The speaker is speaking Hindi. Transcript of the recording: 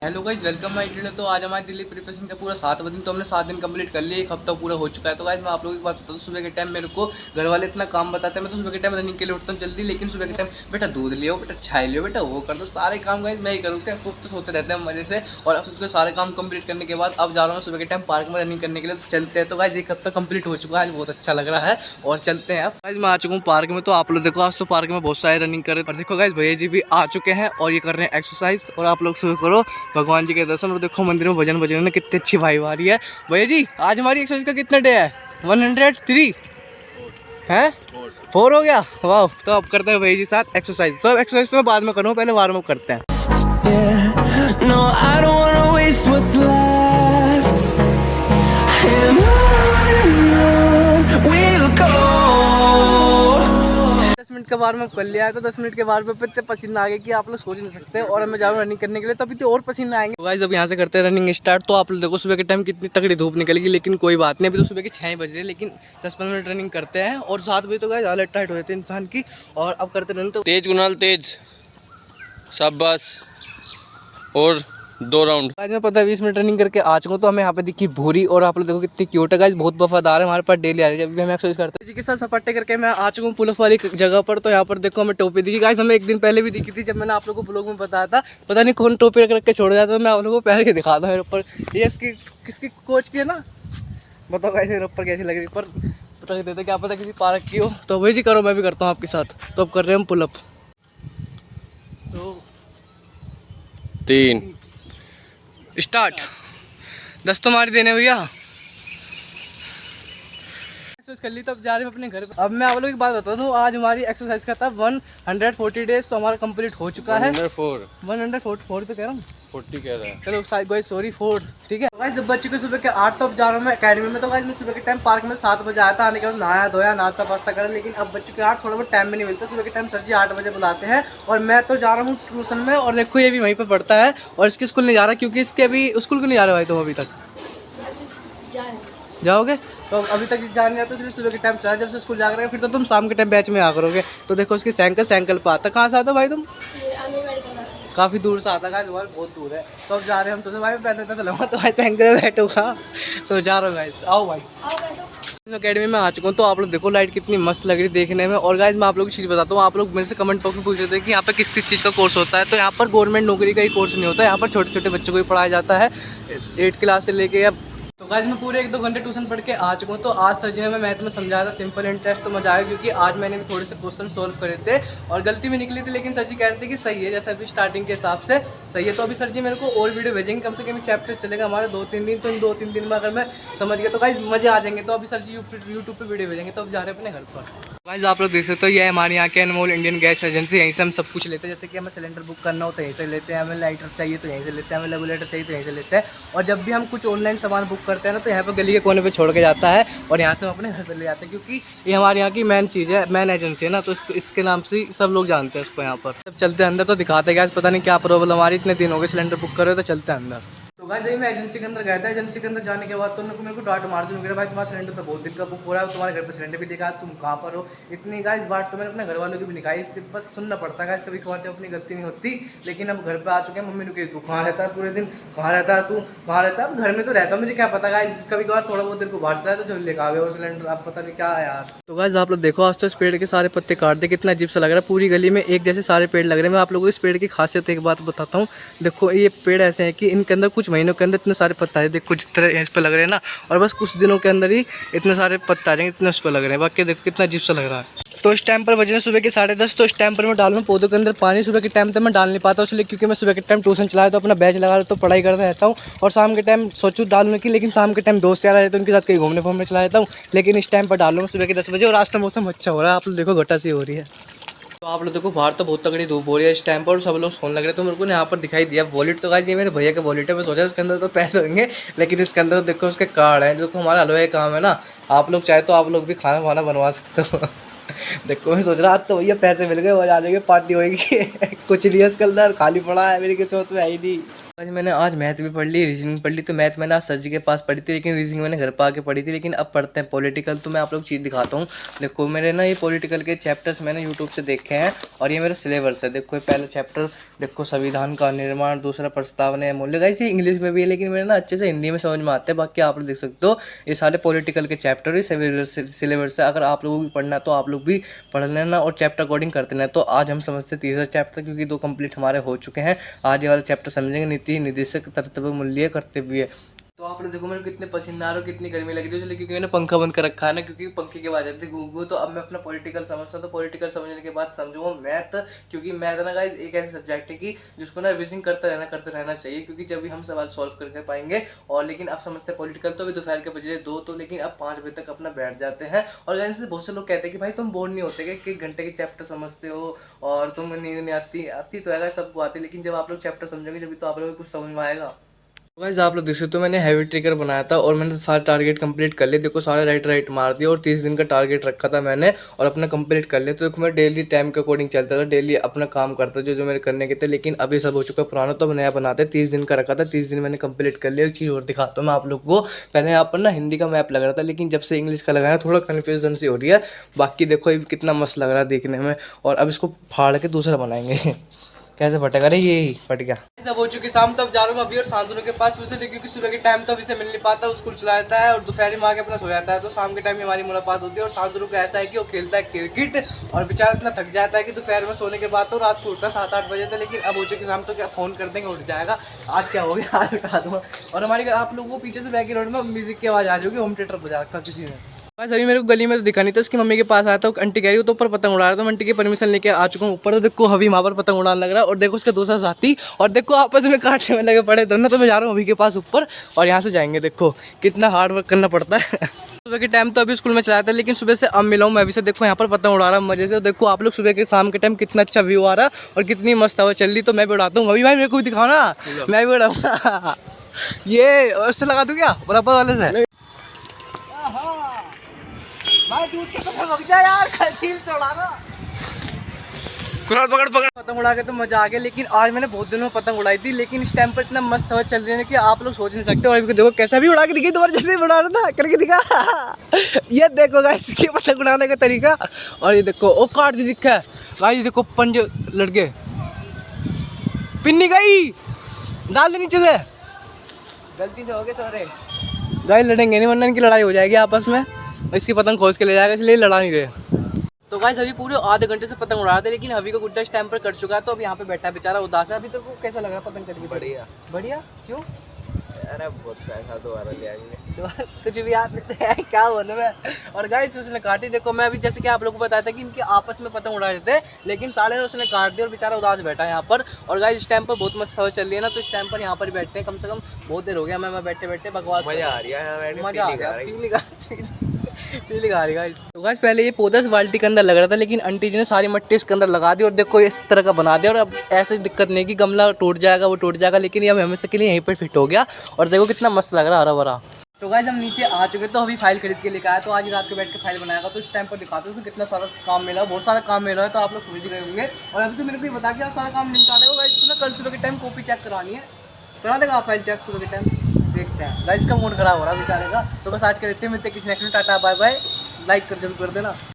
Hello guys, welcome my video. तो आज हमारी दिल्ली प्रिपरेशन का पूरा 7वां दिन, तो हमने 7 दिन कंप्लीट कर लिए, एक हफ्ता पूरा हो चुका है। तो गाइज मैं आप लोगों की बात बताता हूँ, सुबह के टाइम मेरे को घर वाले इतना काम बताते हैं। मैं तो सुबह के टाइम रनिंग के लिए उठता हूँ जल्दी, लेकिन सुबह के टाइम बेटा दूध लियो, बेटा चाय लियो, बेटा वो कर दो, सारे काम गाइज मैं ही करूँ क्या, खूब तो सोते रहते हैं मजे से। और अब उसके सारे काम कंप्लीट करने के बाद अब जा रहा हूँ सुबह के टाइम पार्क में रनिंग करने के लिए। तो चलते हैं। तो गाइज एक हफ्ता कंप्लीट हो चुका है, आज बहुत अच्छा लग रहा है और चलते हैं। अब गाइज मैं आ चुका हूँ पार्क में। तो आप लोग देखो, आज तो पार्क में बहुत सारे रनिंग कर रहे हैं। और देखो गाइज भैया जी भी आ चुके हैं और ये कर रहे हैं एक्सरसाइज। और आप लोग शुरू करो भगवान जी के दर्शन। और देखो मंदिर में भजन बज रहे हैं, कितनी अच्छी वाइब आ रही है। भैया जी आज हमारी एक्सरसाइज का कितना डे है? 103 है, 4 हो गया। वाह, तो अब करते हैं भैया जी साथ एक्सरसाइज। तो एक्सरसाइज तो मैं बाद में करूँ, पहले वार्म अप करते हैं। No, I don't wanna waste what's left. And on we'll go. 10 minute का वार्म अप कर लिया है। तो 10 मिनट के वार्म अप पे इतने पसीना आ गए कि आप लोग सोच नहीं सकते। और मैं जा रहा हूँ रनिंग करने के लिए, तभी तो और पसीना आएंगे। तो गाइस अब यहाँ से करते हैं रनिंग स्टार्ट। तो आप लोग देखो सुबह के टाइम कितनी तगड़ी धूप निकलेगी, लेकिन कोई बात नहीं, अभी तो सुबह के 6 बज रहे हैं, लेकिन 10-15 मिनट रनिंग करते हैं। और 7 बजे तो गाइस हालत टाइट हो जाती है इंसान की। और अब करते रनिंग। तो तेज कुणाल तेज, शाबाश, और 2 राउंड। आज मैं पता है 20 मिनट रनिंग करके आ चुका हूँ। तो हमें यहाँ पे दिखी भूरी, और आप लोग देखो कितनी क्यूट है गाइस, बहुत वफादार है हमारे पास, डेली आ रही है जब भी हम एक्सरसाइज करते हैं। जी के साथ सपाटे करके मैं आ चुका हूँ पुल वाली जगह पर। तो यहाँ पर देखो हमें टोपी दिखी गाइस, हमें एक दिन पहले भी दिखी थी जब मैंने आप लोगों को ब्लॉग में बताया था। पता नहीं कौन टोपी रख के छोड़ जाता, तो मैं आप लोगों को पहन के दिखाता हूँ मेरे ऊपर। ये इसकी किसकी कोच की है ना, बताओ गाइस मेरे ऊपर कैसी लग रही। पर रख देते, क्या पता किसी पार्क की हो। तो भाई जी करो, मैं भी करता हूँ आपके साथ। तो अब कर रहे हैं हम पुलअप। तो 3 स्टार्ट। 10 तो मारी देने भैया। एक्सरसाइज कर ली, तब जा रहे हैं अपने घर पे। अब मैं आप लोगों की बात बता दूं, आज हमारी एक्सरसाइज का था 140 डेज, तो हमारा कंप्लीट हो चुका है। 144 तो कह रहा हूँ, 40 कह रहा है। चलो गाइस सॉरी 4, ठीक है गाइस। जब बच्चे को सुबह के 8, तो अब जा रहा हूँ मैं अकेडमी में। तो गाइस मैं सुबह के टाइम पार्क में 7 बजे आया था, आने के बाद नहाया धोया, नाश्ता पास्ता करा। लेकिन अब बच्चे के 8 थोड़ा बहुत टाइम भी नहीं मिलता। सुबह के टाइम सर जी 8 बजे बुलाते हैं, और मैं तो जा रहा हूँ ट्यूशन में। और देखो ये भी वहीं पर पढ़ता है, और इसके स्कूल नहीं जा रहा, क्योंकि इसके अभी स्कूल क्यों नहीं जा रहे भाई तुम अभी तक? जाओगे? तो अभी तक जा नहीं जाते, इसलिए सुबह के टाइम चला। जब से स्कूल जा करेगा फिर तो तुम शाम के टाइम बैच में आ करोगे। तो देखो उसकी साइकिल पे आता। कहाँ से आता भाई तुम? काफ़ी दूर से आता है, बहुत दूर है। तो अब जा रहे हैं हम। तो भाई पैसे तो लगा, तो भाई साइकिल में बैठूंगा। सो जा रहा हूँ गाइस, आओ भाई। अकेडमी में आ चुका हूँ। तो आप लोग देखो लाइट कितनी मस्त लग रही है देखने में। और गाइस मैं आप लोगों की चीज़ बताता हूँ, आप लोग मेरे से कमेंट बॉक्स में पूछ रहे थे कि यहाँ पर किस किस चीज़ का कोर्स होता है। तो यहाँ पर गवर्नमेंट नौकरी का ही कोर्स नहीं होता है, यहाँ पर छोटे छोटे बच्चों को ही पढ़ाया जाता है, 8 क्लास से लेके। अब तो गाइस मैं पूरे 1-2 घंटे ट्यूशन पढ़ के आ चुका हूँ। तो आज सर जी ने मैथ में समझाया था सिंपल इंटरेस्ट, तो मजा आया, क्योंकि आज मैंने भी थोड़े से क्वेश्चन सोल्व करे थे और गलती में निकली थी। लेकिन सर जी कह रहे थे कि सही है, जैसे अभी स्टार्टिंग के हिसाब से सही है। तो अभी सर जी मेरे को और वीडियो भेजेंगे, कम से कम चैप्टर चलेगा हमारे 2-3 दिन। तो इन 2-3 दिन में अगर मैं समझ गया तो गाइस मजे आ जाएंगे। तो अभी सर जी यूट्यूब पर वीडियो भेजेंगे। तो अब जा रहे हैं अपने घर पर। गाइस आप लोग देख सकते हो, ये हमारे यहाँ के अनमोल इंडियन गैस एजेंसी, यहीं से हम सब कुछ लेते हैं। जैसे कि हमें सिलेंडर बुक करना हो तो यहीं से लेते हैं, हमें लाइटर चाहिए तो यहीं से लेते हैं, हमें रेगुलेटर चाहिए तो यहीं से लेते हैं। और जब भी हम कुछ ऑनलाइन सामान बुक करते हैं ना, तो यहाँ पर गली के कोने पे छोड़ के जाता है, और यहाँ से हम अपने घर पर ले जाते हैं, क्योंकि ये हमारे यहाँ की मेन चीज़ है, मेन एजेंसी है ना। तो इसके नाम से सब लोग जानते हैं उसको यहाँ पर। जब चलते हैं अंदर तो दिखाते हैं गैस, पता नहीं क्या प्रॉब्लम आ रही, इतने दिन हो गए सिलेंडर बुक कर रहे हो। तो चलते हैं अंदर। तो गाइस जब मैं एजेंसी के अंदर गया था, एजेंसी के अंदर जाने के बाद तो मेरे को डांट मार दी। भाई तुम्हारा सिलेंडर तो बहुत दिन का बुक हो रहा है, तुम्हारे घर पर सिलेंडर भी दिखा, तुम कहाँ पर हो? इतनी गाइस बात तो मैंने अपने घर वालों की भी निकाली, इसलिए बस सुनना पड़ता है गाइस, कभी कभार अपनी गलती नहीं होती। लेकिन अब घर पे आ चुके हैं, मम्मी ने कही तू कहाँ रहता है पूरे दिन, कहाँ रहता है तू, कहाँ रहता है? घर में तो रहता है, मुझे क्या पता गाइस, कभी कभार थोड़ा बहुत देर को बाहर चला तो जो लेकर आ गए वो सिलेंडर, आप पता नहीं क्या है यार। तो गाइस आप लोग देखो, आज तो इस पेड़ के सारे पत्ते काट दे, कितना अजीब सा लग रहा है। पूरी गली में एक जैसे सारे पेड़ लग रहे हैं। मैं आप लोगों को इस पेड़ की खासियत एक बात बताता हूँ। देखो ये पेड़ ऐसे हैं कि इनके अंदर कुछ महीनों के अंदर इतने सारे पत्ता है, देखो जिस तरह इस पर लग रहे हैं ना, और बस कुछ दिनों के अंदर ही इतने सारे पत्ता आ जाएंगे, इतने उस पर लग रहे हैं। बाकी देखो कितना अजीब सा लग रहा है। तो इस टाइम पर बजे सुबह के 10:30। तो इस टाइम पर मैं डाल रहा हूँ पौधों के अंदर पानी। सुबह के टाइम तक मैं डाल नहीं पाता इसलिए, क्योंकि मैं सुबह के टाइम ट्यूशन चलाया तो अपना बैच लगा तो पढ़ाई करता रहता हूँ। और शाम के टाइम सोचूँ डालने की, लेकिन शाम के टाइम दोस्त यार आए तो उनके साथ कहीं घूमने चला जाता हूँ। लेकिन इस टाइम पर डाल रहा हूँ सुबह के 10 बजे, और आज तो मौसम अच्छा हो रहा है, आप लोग देखो घटा सी हो रही है। तो आप लोग देखो बाहर तो बहुत तगड़ी धूप हो रही है इस टाइम पर, सब लोग सोने लग रहे हैं। तो मेरे को यहाँ पर दिखाई दिया वॉलेट। तो गाइस ये मेरे भैया का वॉलेट है। मैं सोचा इसके अंदर तो पैसे होंगे, लेकिन इसके अंदर तो देखो उसके कार्ड है। देखो हमारा हलवाई काम है ना, आप लोग चाहे तो आप लोग भी खाना वाना बनवा सकते हो। देखो मैं सोच रहा तो भैया पैसे मिल गए और आ जाएंगे, पार्टी होगी। कुछ नहीं है इसके अंदर, खाली पड़ा है, मेरी किस्मत में है ही नहीं। आज मैथ भी पढ़ ली, रीजनिंग पढ़ ली। तो मैथ मैंने आज सर जी के पास पढ़ी थी, लेकिन रीजनिंग मैंने घर पर आके पढ़ी थी। लेकिन अब पढ़ते हैं पॉलिटिकल। तो मैं आप लोग चीज़ दिखाता हूँ। देखो मेरे ना ये पॉलिटिकल के चैप्टर्स मैंने यूट्यूब से देखे हैं और ये मेरा सिलेबस है। देखो ये पहला चैप्टर देखो, संविधान का निर्माण, दूसरा प्रस्तावना या मूल्य। गाइस ये इंग्लिश में भी है, लेकिन मेरे ना अच्छे से हिंदी में समझ में आते हैं। बाकी आप लोग देख सकते हो ये सारे पॉलिटिकल के चैप्टर ही सिलेबस से। अगर आप लोगों को भी पढ़ना है तो आप लोग भी पढ़ लेना और चैप्टर अकॉर्डिंग करते रहना। तो आज हम समझते हैं तीसरा चैप्टर, क्योंकि 2 कंप्लीट हमारे हो चुके हैं। आज ये वाला चैप्टर समझेंगे, नीति निर्देशक कर्तव्य मूल्य कर्तव्य। तो आप लोग देखो मेरे कितने पसीना आ रहा है, कितनी गर्मी लग रही है, क्योंकि मैंने पंखा बंद कर रखा है ना, क्योंकि पंखे की आवाज आती है गूगू। तो अब मैं अपना पॉलिटिकल समझता हूँ। तो पॉलिटिकल समझने के बाद समझूंगा मैथ, क्योंकि मैथ ना गाइस एक ऐसा सब्जेक्ट है कि जिसको ना रिविजन करते रहना चाहिए, क्योंकि जब भी हम सवाल सॉल्व करके पाएंगे। और लेकिन अब समझते हैं पॉलिटिकल तो अभी दोपहर के बजे 2, तो लेकिन अब 5 बजे तक अपना बैठ जाते हैं। और गाइस बहुत से लोग कहते हैं कि भाई तुम बोर नहीं होते कि 1 घंटे के चैप्टर समझते हो और तुम नींद नहीं आती तो है, सबको आती है। लेकिन जब आप लोग चैप्टर समझोगे जब तो आप लोगों को कुछ समझ में आएगा। गाइस आप लोग देख सकते हो मैंने हैवी ट्रिगर बनाया था और मैंने सारे टारगेट कंप्लीट कर लिए। देखो सारे राइट मार दिए और 30 दिन का टारगेट रखा था मैंने और अपना कंप्लीट कर लिया। तो देखो मैं डेली टाइम के अकॉर्डिंग चलता था, डेली अपना काम करता जो मेरे करने के थे। लेकिन अभी सब हो चुका पुराना, तो अब नया बनाते। 30 दिन का रखा था, 30 दिन मैंने कंप्लीट कर लिया। एक चीज़ और दिखाता हूँ मैं आप लोग को। पहले यहाँ पर ना हिंदी का मैप लग रहा था, लेकिन जब से इंग्लिश का लगाया थोड़ा कन्फ्यूजन सी हो रही है। बाकी देखो ये कितना मस्त लग रहा है देखने में। और अब इसको फाड़ के दूसरा बनाएंगे। कैसे फटेगा? अरे ये ही फट गया। अब हो चुकी शाम, तब जा रहा हूँ अभी और शांतनु के पास उसे, क्योंकि सुबह के टाइम तो अभी से मिल नहीं पाता, स्कूल चला जाता है और दोपहर में आके अपना सो जाता है। तो शाम के टाइम में हमारी मुलाकात होती है। और शांतनु को ऐसा है कि वो खेलता है क्रिकेट और बेचारा इतना थक जाता है कि दोपहर में सोने के बाद तो रात को उठता है 7-8 बजे तक। लेकिन अब हो चुकी शाम, तो क्या फ़ोन कर देंगे उठ जाएगा। आज क्या हो गया, आज उठा दूंगा। और हमारी आप लोगों को पीछे से बैकग्राउंड में म्यूजिक की आवाज़ आ जाएगी, होम थिएटर बजा रखा किसी ने। बस अभी मेरे को गली में तो दिखा नहीं था, उसकी मम्मी के पास आया था। आंटी कह रही हो तो ऊपर पतंग उड़ा रहा था। मैं आंटी की परमिशन लेके आ चुका हूँ ऊपर। तो देखो अभी वहाँ पर पतंग उड़ाने लग रहा है और देखो उसका दूसरा साथी, और देखो आपस में काटने में लगे पड़े दोनों। तो मैं जा रहा हूँ अभी के पास ऊपर और यहाँ से जाएंगे। देखो कितना हार्ड वर्क करना पड़ता है। सुबह के टाइम तो अभी स्कूल में चलाया था, लेकिन सुबह से अब मिला हूँ मैं अभी से। देखो यहाँ पर पतंग उड़ा रहा है मजे से। देखो आप लोग सुबह के शाम के टाइम कितना अच्छा व्यू आ रहा है और कितनी मस्त हवा चल रही। तो मैं भी उड़ाता हूँ अभी। भाई मेरे को भी दिखाओ ना, मैं भी उड़ाऊंगा। ये उससे लगा दूँ क्या, बराबर वाले से? भाई दूध के पतंग रुक जा यार, खील से उड़ाना। पकड़ पतंग उड़ा के तो मजा आ गया। लेकिन आज मैंने बहुत दिनों में पतंग उड़ाई थी, लेकिन इस टाइम पर इतना मस्त हवा चल रही है कि आप लोग सोच नहीं सकते। और अभी देखो कैसा भी उड़ा के दिखाई, तुम्हारे जैसे उड़ा रहा था करके दिखा। ये देखो गाइस इसकी पतंग उड़ाने का तरीका। और ये देखो वो काट दी दिखा है गाइस। देखो पंज लड़के, पिन्नी गई डाल दे नीचे से, गलती से हो गए सारे। गाइस लड़ेंगे नहीं वरना इनकी लड़ाई हो जाएगी आपस में। इसकी पतंग खोज के ले जाएगा, इसलिए लड़ा नहीं रहे। तो गाइस अभी पूरे आधे घंटे से पतंग उड़ा रहे थे, लेकिन अभी को गुड्डा इस टाइम पर कर चुका है। तो अब यहाँ पे बैठा है बेचारा उदास है। अभी तो कैसा लग रहा है पतंग करके? बढ़िया बढ़िया। क्यों? अरे बहुत पैसा दोबारा ले आएंगे। कुछ भी याद नहीं है क्या बोलने में। और गाइस उसने काटी। देखो मैं अभी जैसे कि आप लोगों को बताया था कि इनके आपस में पतंग उड़ा रहे थे, लेकिन साले ने उसने काट दिया और बेचारा उदास बैठा है यहाँ पर। और गाइस इस टाइम पर बहुत मस्त हवा चल रही है ना, तो इस टाइम पर यहाँ पर बैठते हैं। कम से कम बहुत देर हो गया मैं बैठे बैठे बकवास। मजा आ रही है, मजा आ रहा है। तो गाइस पहले ये पौधा इस बाल्टी के अंदर लग रहा था, लेकिन आंटी जी ने सारी मट्टी इसके अंदर लगा दी और देखो इस तरह का बना दिया। और अब ऐसे दिक्कत नहीं कि गमला टूट जाएगा वो टूट जाएगा, लेकिन ये हमेशा के लिए यहीं पर फिट हो गया। और देखो कितना मस्त लग रहा है, हरा भरा। तो गाइस हम नीचे आ चुके, तो अभी फाइल खरीद के लेकर आया। तो आज रात को बैठ के फाइल बनाएगा। तो इस टाइम पर दिखाते हैं उसको कितना सारा काम मिला, बहुत सारा काम मिला है। तो आप लोग खुद ही रहे होंगे। और अभी तो मेरे को ये बता के सारा काम निपटा देगा। गाइस इसको ना कल सुबह के टाइम कॉपी चेक करानी है, करा देगा आप फाइल चेक सुबह के टाइम? देखते हैं। गाइस का मूड खराब हो रहा है बेचारे का। तो बस आज के रहते हैं, मिलते किसी नेक्स्ट में। टाटा बाय बाय, लाइक कर जरूर कर देना।